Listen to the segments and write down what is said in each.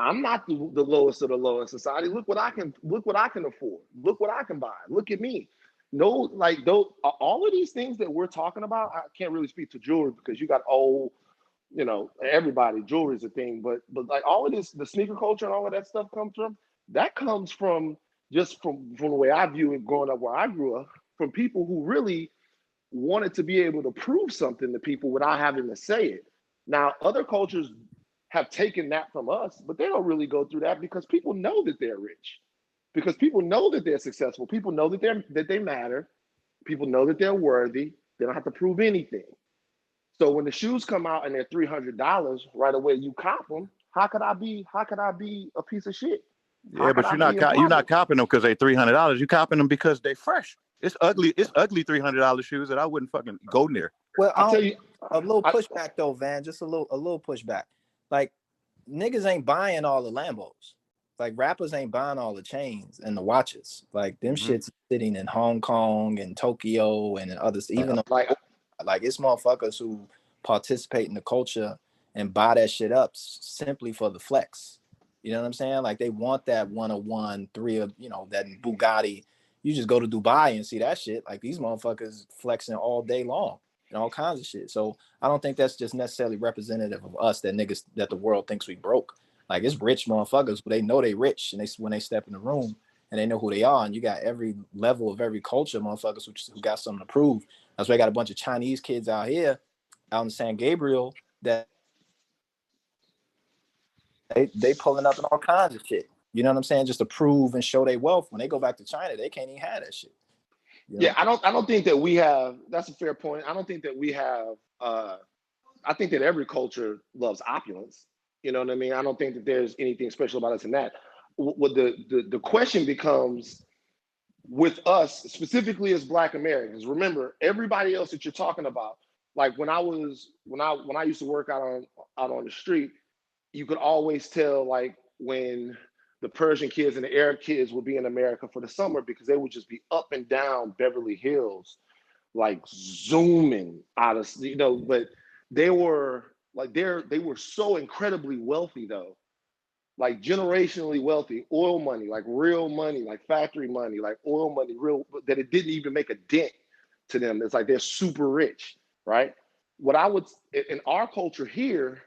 I'm not the lowest of the low in society. Look what I can afford. Look what I can buy. Look at me. No, like those all of these things that we're talking about, I can't really speak to jewelry because you got old, everybody, jewelry is a thing, but like all of this, the sneaker culture and all of that stuff comes from just from the way I view it growing up where I grew up, from people who really wanted to be able to prove something to people without having to say it. Now, other cultures have taken that from us, but they don't really go through that because people know that they're rich, because people know that they're successful, people know that they matter, people know that they're worthy. They don't have to prove anything. So when the shoes come out and they're $300, right away you cop them. How could I be a piece of shit? How Yeah, could but I be you're not impoverished? copping them because they $300. You copping them because they fresh. It's ugly. It's ugly $300 shoes that I wouldn't fucking go near. Well, I tell you, a little pushback though, Van. Just a little pushback. Like niggas ain't buying all the Lambos. Like rappers ain't buying all the chains and the watches. Like them shits sitting in Hong Kong and Tokyo and in others. Even like it's motherfuckers who participate in the culture and buy that shit up simply for the flex. You know what I'm saying? Like they want that 101, that Bugatti. You just go to Dubai and see that shit. Like these motherfuckers flexing all day long and all kinds of shit. So I don't think that's just necessarily representative of us, that the world thinks we broke. Like it's rich motherfuckers, but they know they rich, and when they step in the room and they know who they are. And you got every level of every culture motherfuckers who got something to prove. That's why I got a bunch of Chinese kids out in San Gabriel that they pulling up in all kinds of shit. You know what I'm saying? Just to prove and show their wealth. When they go back to China, they can't even have that shit. You know? Yeah, I don't think that we have. That's a fair point. I don't think that we have. I think that every culture loves opulence. You know what I mean? I don't think that there's anything special about us in that. What the question becomes with us specifically as Black Americans. Remember, everybody else that you're talking about. Like when I used to work out on the street, you could always tell like when the Persian kids and the Arab kids would be in America for the summer because they would just be up and down Beverly Hills, like zooming out of, but they were like, they were so incredibly wealthy though, like generationally wealthy, oil money, like real money, like factory money, like oil money, real, that it didn't even make a dent to them. It's like they're super rich, right? What I would, in our culture here,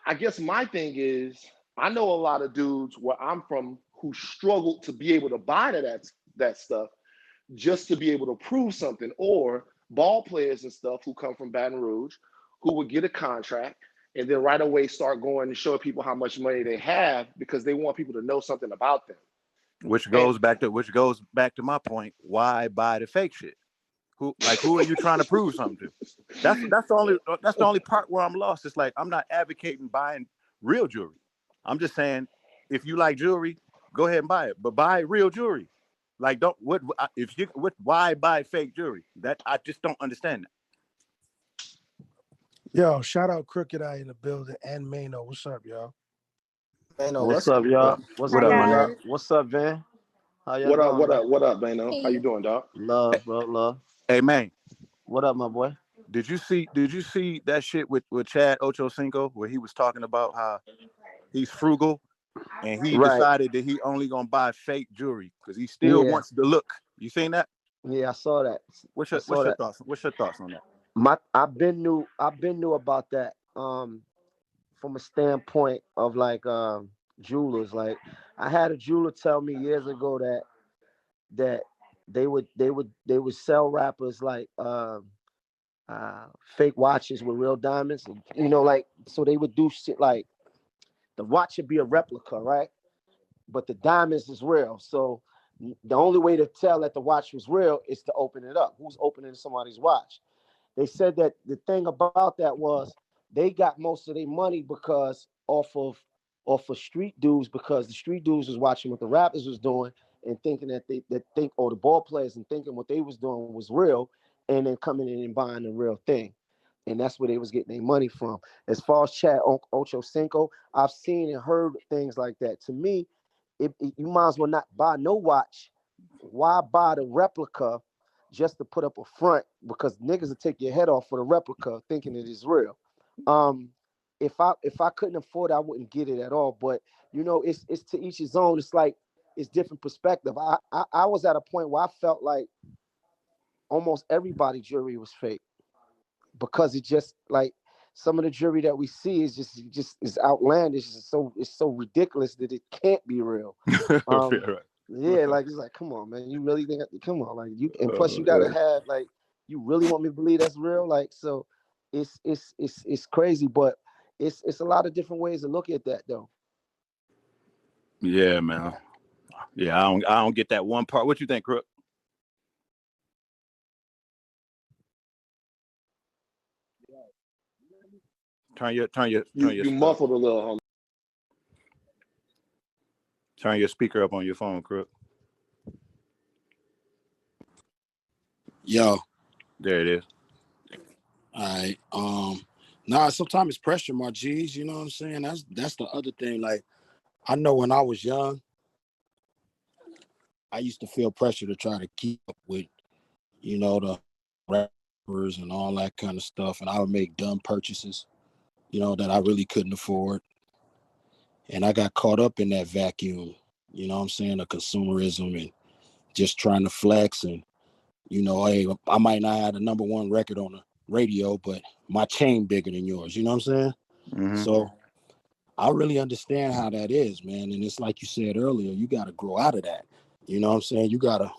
I guess my thing is, I know a lot of dudes where I'm from who struggled to be able to buy that stuff just to be able to prove something, or ball players and stuff who come from Baton Rouge who would get a contract and then right away start going and show people how much money they have because they want people to know something about them. Which goes back to my point. Why buy the fake shit? Who are you trying to prove something to? That's the only part where I'm lost. It's like I'm not advocating buying real jewelry. I'm just saying if you like jewelry, go ahead and buy it, but buy real jewelry. Like why buy fake jewelry? That I just don't understand that. Yo, shout out Crooked Eye in the building and Maino. What's up, y'all? Maino, what's up, y'all? What's up, y'all? What's up, Van? How y'all doing? What up, Maino? How you doing, dog? Love, bro, love. Hey, man. What up, my boy? Did you see that shit with Chad Ochocinco where he was talking about how he's frugal and he decided that he only gonna buy fake jewelry because he still wants the look? You seen that? Yeah, I saw that. What's your thoughts? What's your thoughts on that? I've been new about that. From a standpoint of like jewelers. Like I had a jeweler tell me years ago that they would sell rappers like fake watches with real diamonds, like, so they would do shit like the watch should be a replica, right? But the diamonds is real. So the only way to tell that the watch was real is to open it up. Who's opening somebody's watch? They said that the thing about that was they got most of their money because off of street dudes, because the street dudes was watching what the rappers was doing and thinking that the ball players and thinking what they was doing was real, and then coming in and buying the real thing. And that's where they was getting their money from. As far as Chad Ochocinco, I've seen and heard things like that. To me, you might as well not buy no watch. Why buy the replica just to put up a front? Because niggas will take your head off for the replica thinking it is real. if I couldn't afford it, I wouldn't get it at all. But you know, it's to each his own. It's like it's different perspective. I was at a point where I felt like almost everybody's jewelry was fake because it just like some of the jewelry that we see is just is outlandish. It's so ridiculous that it can't be real. Right. Yeah, like it's like, come on, man, you really think? Come on, like you, and plus you gotta have like, you really want me to believe that's real? Like, so it's crazy, but it's a lot of different ways to look at that though. Yeah, man. Yeah, I don't get that one part. What you think, Crook? Turn your You muffled a little, homie. Turn your speaker up on your phone, Crook. Yo. There it is. All right. Nah, sometimes it's pressure, my G's, you know what I'm saying? That's the other thing. Like, I know when I was young, I used to feel pressure to try to keep up with, you know, the rappers and all that kind of stuff. And I would make dumb purchases, you know, that I really couldn't afford. And I got caught up in that vacuum, you know what I'm saying, of consumerism and just trying to flex. And, you know, hey, I might not have the number one record on the radio, but my chain bigger than yours, you know what I'm saying? Mm-hmm. So I really understand how that is, man. And it's like you said earlier, you got to grow out of that. You know what I'm saying? You gotta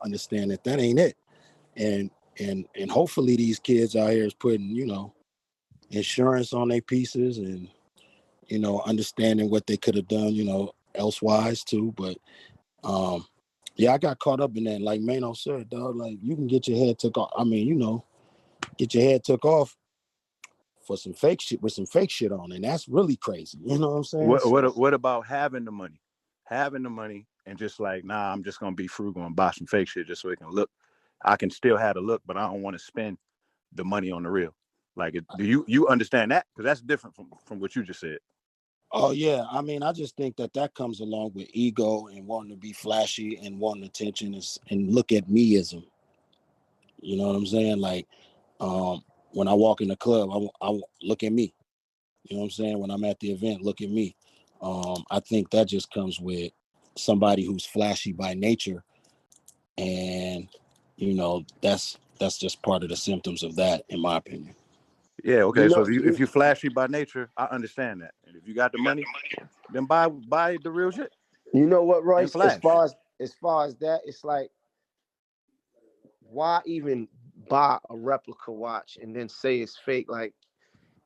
understand that ain't it. And hopefully these kids out here is putting, you know, insurance on their pieces and, you know, understanding what they could have done, you know, elsewise too. But yeah, I got caught up in that. Like Maino said, dog, like you can get your head took off. I mean, you know, get your head took off for some fake shit with some fake shit on, and that's really crazy. You know what I'm saying? What about having the money? Having the money and just like, nah, I'm just gonna be frugal and buy some fake shit just so it can look. I can still have the look, but I don't want to spend the money on the real. Like, do you understand that? Because that's different from what you just said. Oh yeah, I mean, I just think that comes along with ego and wanting to be flashy and wanting attention and look at meism. You know what I'm saying? Like, when I walk in the club, I look at me. You know what I'm saying? When I'm at the event, look at me. I think that just comes with somebody who's flashy by nature, and you know that's just part of the symptoms of that, in my opinion. Yeah. Okay. You So know, if you're flashy by nature, I understand that. And if you got the money, then buy the real shit you know what, and Royce? As flash. far as that, it's like, why even buy a replica watch and then say it's fake? Like,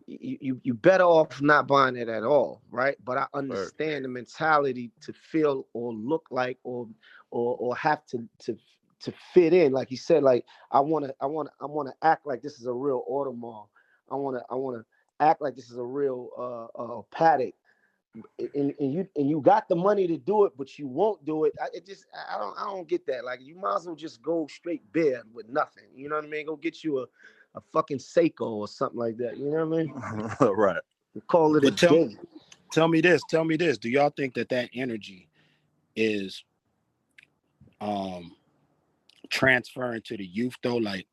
you better off not buying it at all, right? But I understand the mentality to feel or look like or have to fit in. Like you said, like I wanna act like this is a real Audemars. I wanna act like this is a real Patek. And you got the money to do it, but you won't do it. I don't get that. Like, you might as well just go straight bare with nothing. You know what I mean? Go get you a fucking Seiko or something like that. You know what I mean? Right. Call it a day. Tell me this. Do y'all think that energy is transferring to the youth though? Like,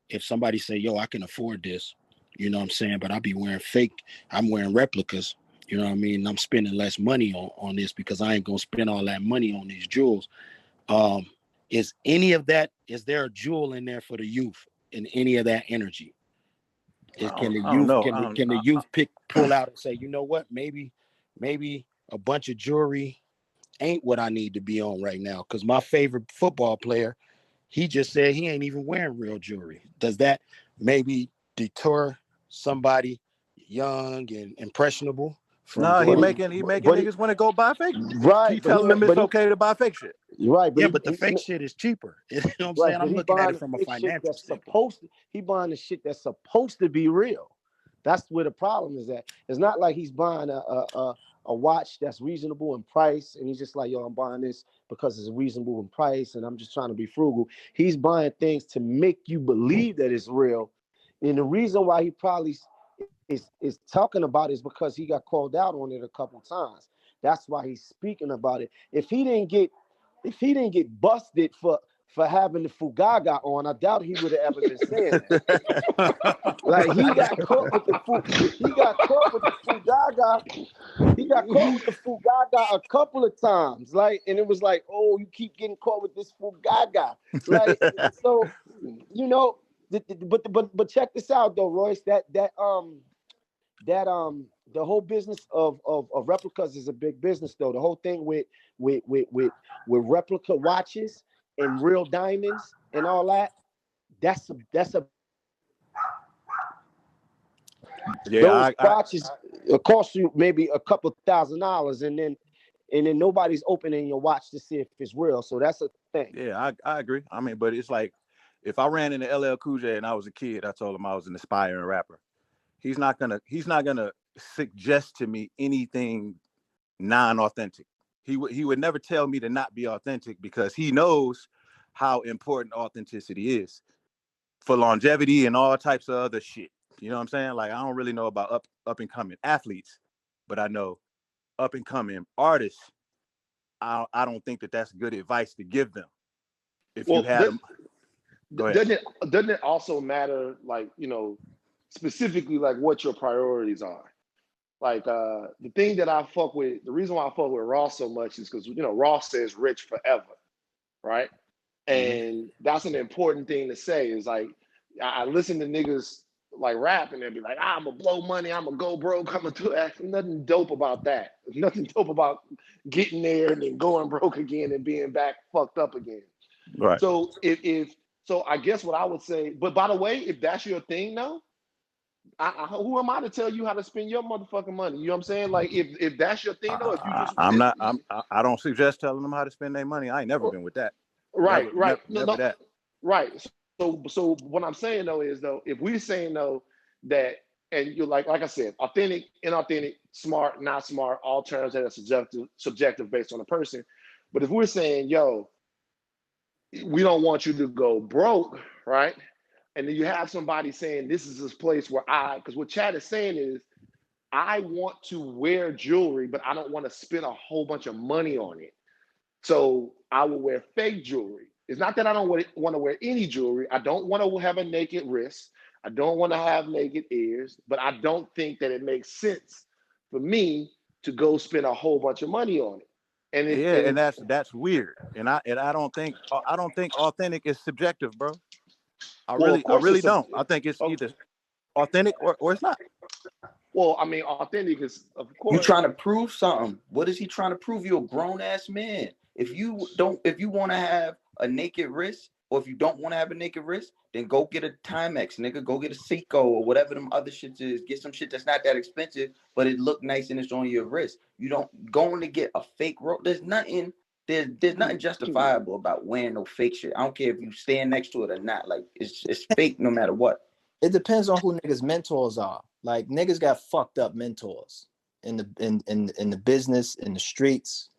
if somebody say, yo, I can afford this, you know what I'm saying, but I'll be wearing fake, I'm wearing replicas, you know what I mean? I'm spending less money on this because I ain't gonna spend all that money on these jewels. Is any of that, is there a jewel in there for the youth in any of that energy? Can the youth pull out and say, you know what, maybe a bunch of jewelry ain't what I need to be on right now? Because my favorite football player, he just said he ain't even wearing real jewelry. Does that maybe deter somebody young and impressionable from No, he going? making niggas want to go buy fake. Right, Keep telling them it's okay to buy fake shit. Right, yeah, but the fake shit is cheaper. You know what I'm saying? I'm looking at it from a financial standpoint. He buying the shit that's supposed to be real. That's where the problem is at. It's not like he's buying a watch that's reasonable in price, and he's just like, yo, I'm buying this because it's reasonable in price, and I'm just trying to be frugal. He's buying things to make you believe that it's real, and the reason why he probably is talking about it is because he got called out on it a couple times. That's why he's speaking about it. If he didn't get busted for for having the Fugaga on. I doubt he would have ever been saying that. Like he got caught with the Fugaga. He got caught with the Fugaga a couple of times. Like, and it was like, oh, you keep getting caught with this Fugaga. Like, so you know, but check this out though, Royce. The whole business of replicas is a big business though. The whole thing with replica watches and real diamonds and all that. That's a yeah. Those watches cost you maybe a couple $1,000, and then nobody's opening your watch to see if it's real. So that's a thing. Yeah, I agree. I mean, but it's like if I ran into LL Cool J and I was a kid, I told him I was an aspiring rapper. He's not gonna suggest to me anything non-authentic. He would never tell me to not be authentic because he knows how important authenticity is for longevity and all types of other shit. You know what I'm saying? Like, I don't really know about up and coming athletes, but I know up and coming artists. I don't think that's good advice to give them. If you had them, go ahead. Doesn't it also matter, like, you know, specifically like what your priorities are? Like the thing that I fuck with, the reason why I fuck with Ross so much is because, you know, Ross says rich forever, right? And that's an important thing to say. Is like, I listen to niggas like rap and they'll be like, I'm gonna blow money, I'm gonna go broke, I'm gonna do that. Nothing dope about that. There's nothing dope about getting there and then going broke again and being back fucked up again. Right. So so I guess what I would say, but by the way, if that's your thing though, who am I to tell you how to spend your motherfucking money? You know what I'm saying? Like if that's your thing though, if you just I don't suggest telling them how to spend their money. I ain't never been with that. Right. Never that. Right. So what I'm saying though is though, if we're saying though that, and you're like I said, authentic, inauthentic, smart, not smart, all terms that are subjective based on the person. But if we're saying, yo, we don't want you to go broke, right? And then you have somebody saying, this is this place where because what Chad is saying is, I want to wear jewelry, but I don't want to spend a whole bunch of money on it. So I will wear fake jewelry. It's not that I don't want to wear any jewelry. I don't want to have a naked wrist. I don't want to have naked ears, but I don't think that it makes sense for me to go spend a whole bunch of money on it. And that's weird. And I don't think authentic is subjective, bro. I really don't. I think it's either authentic or it's not. Well, I mean, authentic is, of course. You trying to prove something. What is he trying to prove? You're a grown ass man. If you want to have a naked wrist, or if you don't want to have a naked wrist, then go get a Timex, nigga. Go get a Seiko or whatever them other shit is. Get some shit that's not that expensive, but it look nice and it's on your wrist. You don't going to get a fake rope. There's nothing justifiable about wearing no fake shit. I don't care if you stand next to it or not. Like it's fake no matter what. It depends on who niggas' mentors are. Like niggas got fucked up mentors in the business, in the streets.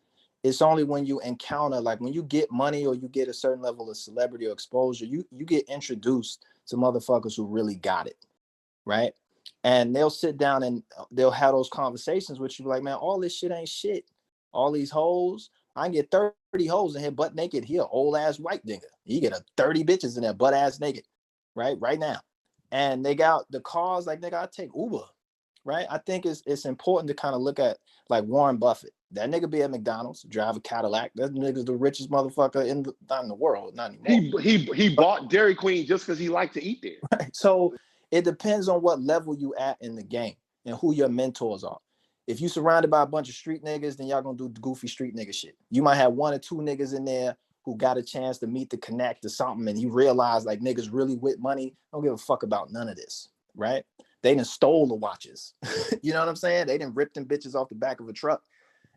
It's only when you encounter, like when you get money or you get a certain level of celebrity or exposure, you get introduced to motherfuckers who really got it, right? And they'll sit down and they'll have those conversations with you like, man, all this shit ain't shit. All these hoes, I can get 30 hoes in here butt naked. He an old ass white nigga. You get 30 bitches in there butt ass naked, right now. And they got the cars, like nigga, I take Uber, right? I think it's important to kind of look at like Warren Buffett. That nigga be at McDonald's, drive a Cadillac. That nigga's the richest motherfucker not in the world, not anymore. He bought Dairy Queen just because he liked to eat there. Right. So it depends on what level you at in the game and who your mentors are. If you surrounded by a bunch of street niggas, then y'all gonna do goofy street nigga shit. You might have one or two niggas in there who got a chance to meet the connect or something, and you realize like niggas really with money don't give a fuck about none of this, right? They done stole the watches. You know what I'm saying? They done ripped them bitches off the back of a truck,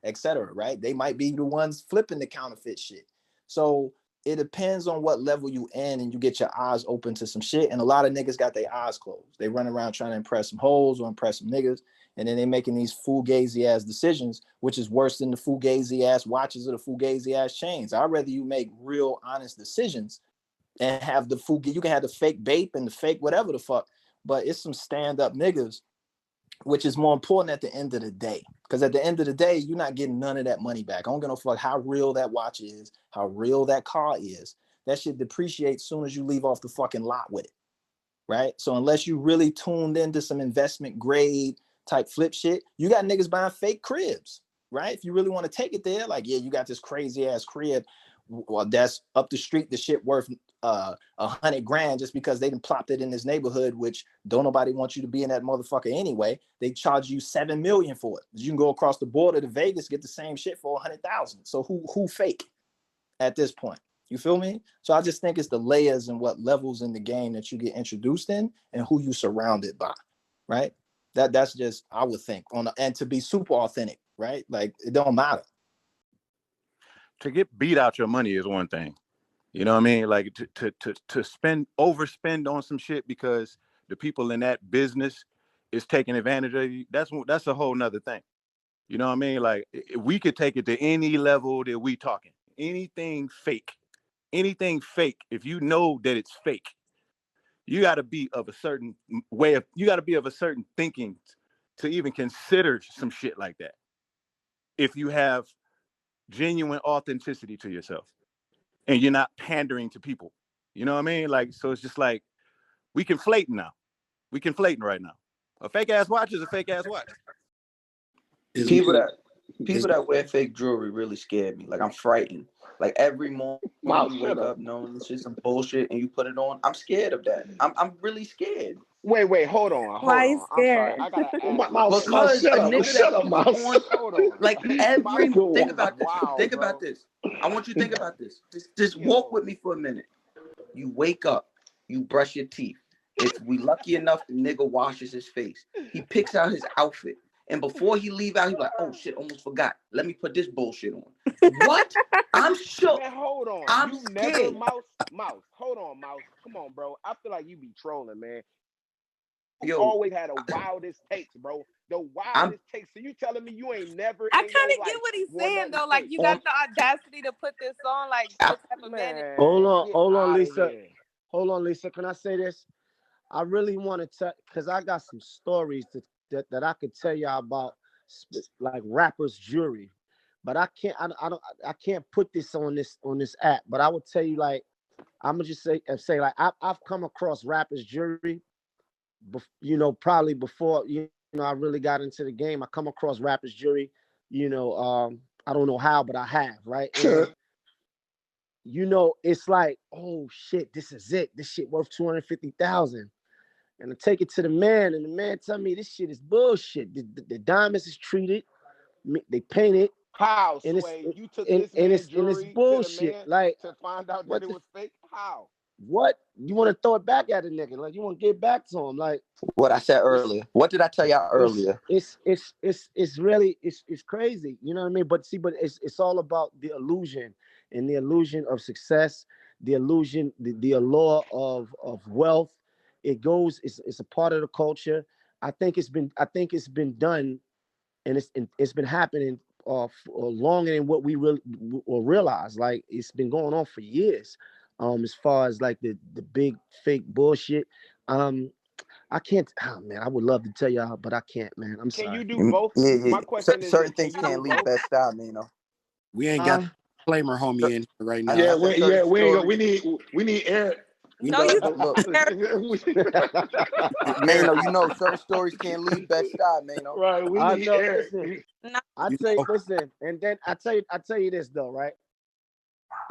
etc. Right? They might be the ones flipping the counterfeit shit. So it depends on what level you in, and you get your eyes open to some shit. And a lot of niggas got their eyes closed. They run around trying to impress some hoes or impress some niggas, and then they making these fugazi ass decisions, which is worse than the fugazi ass watches or the fugazi ass chains. I'd rather you make real honest decisions and have the fugazi. You can have the fake bape and the fake whatever the fuck, but it's some stand-up niggas, which is more important at the end of the day. Because at the end of the day, you're not getting none of that money back. I don't give no fuck how real that watch is, how real that car is. that shit depreciates soon as you leave off the fucking lot with it, right? So unless you really tuned into some investment grade type flip shit, you got niggas buying fake cribs, right? If you really want to take it there, like, yeah, you got this crazy ass crib, well, that's up the street, the shit worth $100,000 just because they done plopped it in this neighborhood, which don't nobody want you to be in that motherfucker anyway. They charge you $7 million for it. You can go across the border to Vegas, get the same shit for $100,000. So who fake at this point? You feel me? So I just think it's the layers and what levels in the game that you get introduced in and who you surrounded by, right? That's just, I would think, and to be super authentic, right? Like, it don't matter. To get beat out your money is one thing. You know what I mean? Like to overspend on some shit because the people in that business is taking advantage of you. That's a whole nother thing. You know what I mean? Like, we could take it to any level that we talking. Anything fake. If you know that it's fake, you got to be of a certain you got to be of a certain thinking to even consider some shit like that. If you have genuine authenticity to yourself and you're not pandering to people, you know what I mean? Like, so it's just like, we conflating now. We conflating right now. A fake ass watch is a fake ass watch. People that wear fake jewelry really scared me. Like, I'm frightened. Like, every morning you wake up knowing this is some bullshit and you put it on. I'm scared of that. I'm really scared. Wait, hold on. Why you scared? I'm sorry. I gotta ask. Because a nigga that puts on, hold on. like, every think about this. Wow, think bro. about this. I want you to think about this. Just walk with me for a minute. You wake up, you brush your teeth. If we lucky enough, the nigga washes his face. He picks out his outfit. And before he leave out, he's like, oh shit, almost forgot. Let me put this bullshit on. What? I'm shook. Man, hold on. I'm you scared. Never Mouse. Hold on, Mouse. Come on, bro. I feel like you be trolling, man. You always had the wildest takes, bro. The wildest takes. So you telling me you ain't never? I kind of get what he's saying though. Like, you got the audacity to put this on. Like, what type of man? Hold on, Lisa. Hold on, Lisa. Can I say this? I really want to tell, because I got some stories that I could tell y'all about, like rappers' jewelry, but I can't put this on this app. But I would tell you, like, I'm gonna just say like I've come across rappers' jewelry, probably before I really got into the game. I come across rappers' jewelry, I don't know how, but I have, right? And, it's like, oh shit, this is it. This shit worth $250,000. And I take it to the man, and the man tell me this shit is bullshit. The diamonds is treated, they paint it. How? And you took this man's jewelry it's bullshit. To like, to find out that it was fake. How? What? You want to throw it back at a nigga? Like, you want to get back to him? Like what I said earlier. What did I tell y'all earlier? It's really crazy. You know what I mean? But it's all about the illusion and the illusion of success, the illusion, the allure of wealth. It's a part of the culture. I think it's been done, and it's been happening for longer than what we really realize. Like, it's been going on for years. As far as like the big fake bullshit. I can't. Oh man, I would love to tell y'all, but I can't, man. I'm sorry. Can you do both? Yeah. My question is, certain things can't leave best style, Maino. We ain't got the disclaimer homie in here right now. We need Eric. No, you look. Maino, certain stories can't leave best style, Maino. Right, we need Eric. I tell you, listen, and then I tell you this though, right?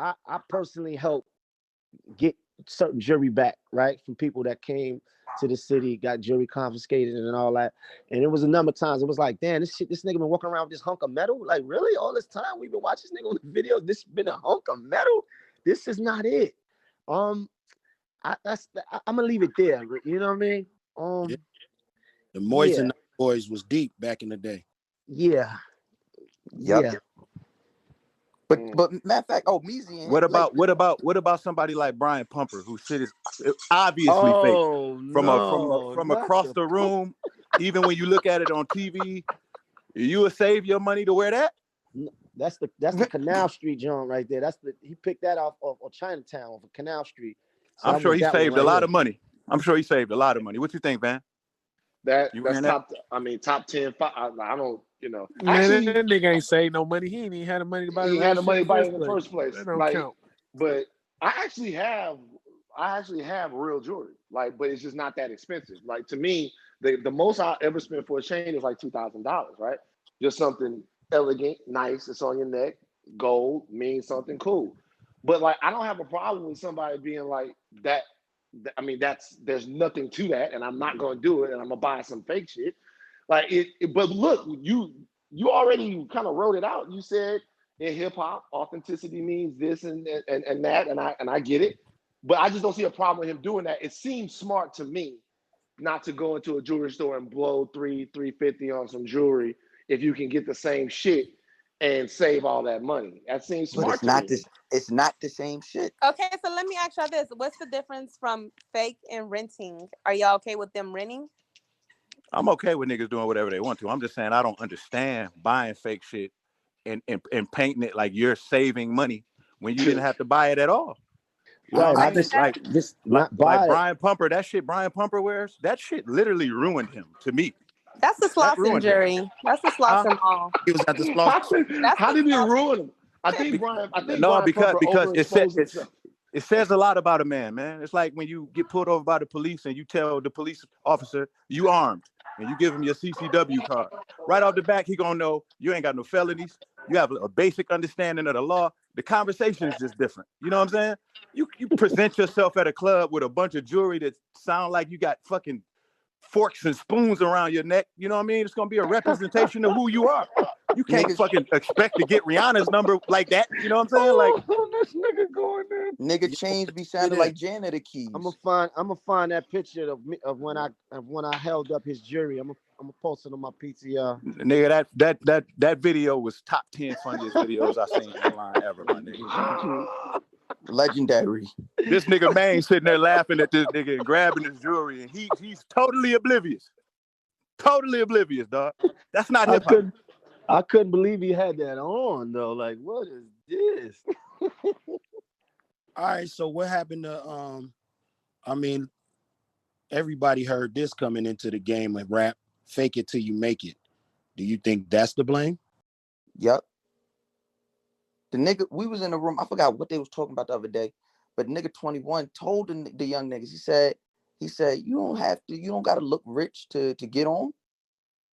I personally helped get certain jewelry back, right, from people that came to the city, got jewelry confiscated and all that. And it was a number of times. It was like, damn, this nigga been walking around with this hunk of metal. Like, really? All this time we've been watching this nigga on the videos. This been a hunk of metal. This is not it. I'm gonna leave it there. You know what I mean? The Moist and the Boys was deep back in the day. Yeah. Yep. Yeah. But matter of fact, Meezy. What about somebody like Brian Pumper, whose shit is obviously fake from across the room? Even when you look at it on TV, you would save your money to wear that? That's the Canal Street joint right there. He picked that off of Chinatown of Canal Street. So I'm sure he saved a lot of money. I'm sure he saved a lot of money. What you think, Van? That's top. I mean, top 10. I don't. Man, actually, that nigga ain't saved no money. He ain't even had the money to buy. He had the money to buy it in the first place. That don't count. But I actually have real jewelry, like, but it's just not that expensive. Like to me, the most I ever spent for a chain is like $2,000, right? Just something elegant, nice. It's on your neck, gold means something cool. But like, I don't have a problem with somebody being like that. I mean, there's nothing to that, and I'm not going to do it, and I'm gonna buy some fake shit. Like but look, you already kind of wrote it out. You said in hip hop, authenticity means this and that, and I get it. But I just don't see a problem with him doing that. It seems smart to me not to go into a jewelry store and blow $350 on some jewelry if you can get the same shit and save all that money. That seems But smart it's to not me. this. It's not the same shit. Okay, so let me ask y'all this: what's the difference from fake and renting? Are y'all okay with them renting? I'm okay with niggas doing whatever they want to. I'm just saying I don't understand buying fake shit and painting it like you're saving money when you didn't have to buy it at all. You know Right. what I I mean? just not Like buy it. Brian Pumper, that shit Brian Pumper wears, that shit literally ruined him to me. That's the That Slauson ruined him. jury. That's the Slauson mall. He was at the sloth. How did it ruin him? I think Brian because Pumper overexposed himself. it says a lot about a man. It's like when you get pulled over by the police and you tell the police officer you armed and you give him your CCW card. Right off the back, he gonna know you ain't got no felonies. You have a basic understanding of the law. The conversation is just different. You know what I'm saying? You present yourself at a club with a bunch of jewelry that sound like you got fucking forks and spoons around your neck. You know what I mean? It's gonna be a representation of who you are. You can't fucking expect to get Rihanna's number like that. You know what I'm saying? Like this nigga going there. Nigga chains be sounding like janitor keys. I'm gonna find that picture of when I held up his jury. I'm gonna post it on my PTR. Nigga, that video was top 10 funniest videos I've seen online ever, my nigga. Legendary. This nigga Maine sitting there laughing at this nigga and grabbing his jewelry, and he's totally oblivious. Totally oblivious, dog. That's not hip hop. I couldn't believe he had that on though. Like, what is this? All right, so what happened to I mean, everybody heard this coming into the game of rap, fake it till you make it. Do you think that's the blame? Yep. The nigga, we was in the room, I forgot what they was talking about the other day, but nigga 21 told the young niggas, he said, you don't gotta look rich to get on.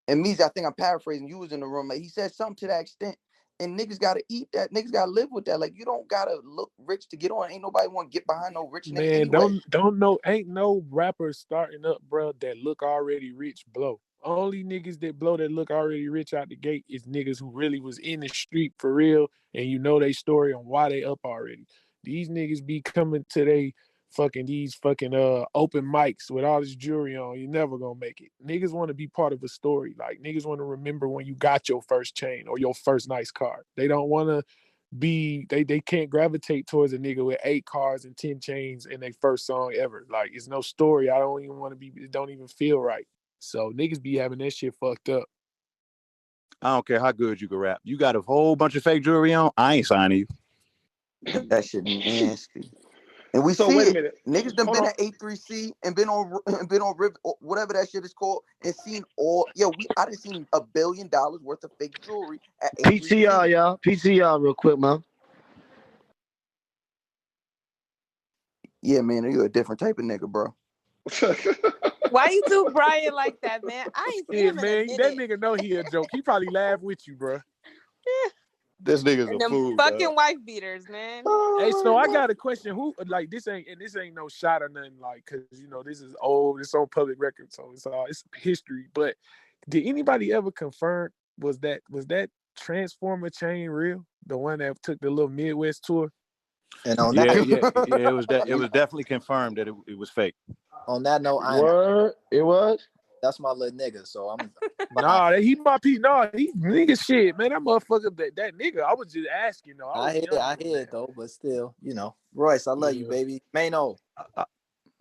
And me, I think I'm paraphrasing, you was in the room, like, he said something to that extent. And niggas gotta eat that. Niggas gotta live with that. Like, you don't gotta look rich to get on. Ain't nobody want to get behind no rich nigga anyway. Don't know. Ain't no rappers starting up, bro, that look already rich blow. Only niggas that blow that look already rich out the gate is niggas who really was in the street for real, and you know they story on why they up already. These niggas be coming to these fucking open mics with all this jewelry on. You never gonna make it. Niggas want to be part of a story. Like, niggas want to remember when you got your first chain or your first nice car. They don't want to be, they can't gravitate towards a nigga with 8 cars and 10 chains in their first song ever. Like, it's no story. I don't even want to be, it don't even feel right. So niggas be having that shit fucked up. I don't care how good you can rap. You got a whole bunch of fake jewelry on, I ain't signing you. That shit nasty. And we So see wait a it. minute. Niggas done Hold been on. at A3C and been on whatever that shit is called, and seen all. I done seen $1 billion worth of fake jewelry at A3C. PTR, y'all. PTR real quick, man. Yeah, man, you're a different type of nigga, bro. Why you do Brian like that, man? I ain't seen him in a minute. That nigga know he a joke. He probably laugh with you, bro. This nigga's And a them fool, fucking dog. wife beaters, man. Hey, so I got a question. Who, like, this ain't no shot or nothing, like, cause you know this is old. It's on public record, so it's history. But did anybody ever confirm was that Transformer chain real? The one that took the little Midwest tour. And on Yeah, that, it was definitely confirmed that it was fake. On that note, It was. That's my little nigga. So I'm. Nah, he my P. Nah, he nigga shit, man. That motherfucker, that nigga. I was just asking, though. I hear it though, but still, you know, Royce, I love you, baby. Maino.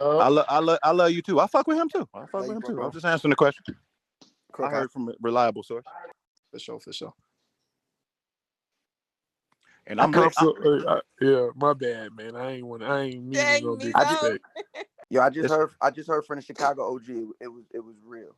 I love you too. I fuck with him too. I fuck with him too. I'm just answering the question. I heard from a reliable source. For sure. And I'm yeah, my bad, man. I ain't meaning no disrespect. Yo, I just heard from the Chicago OG. It was real.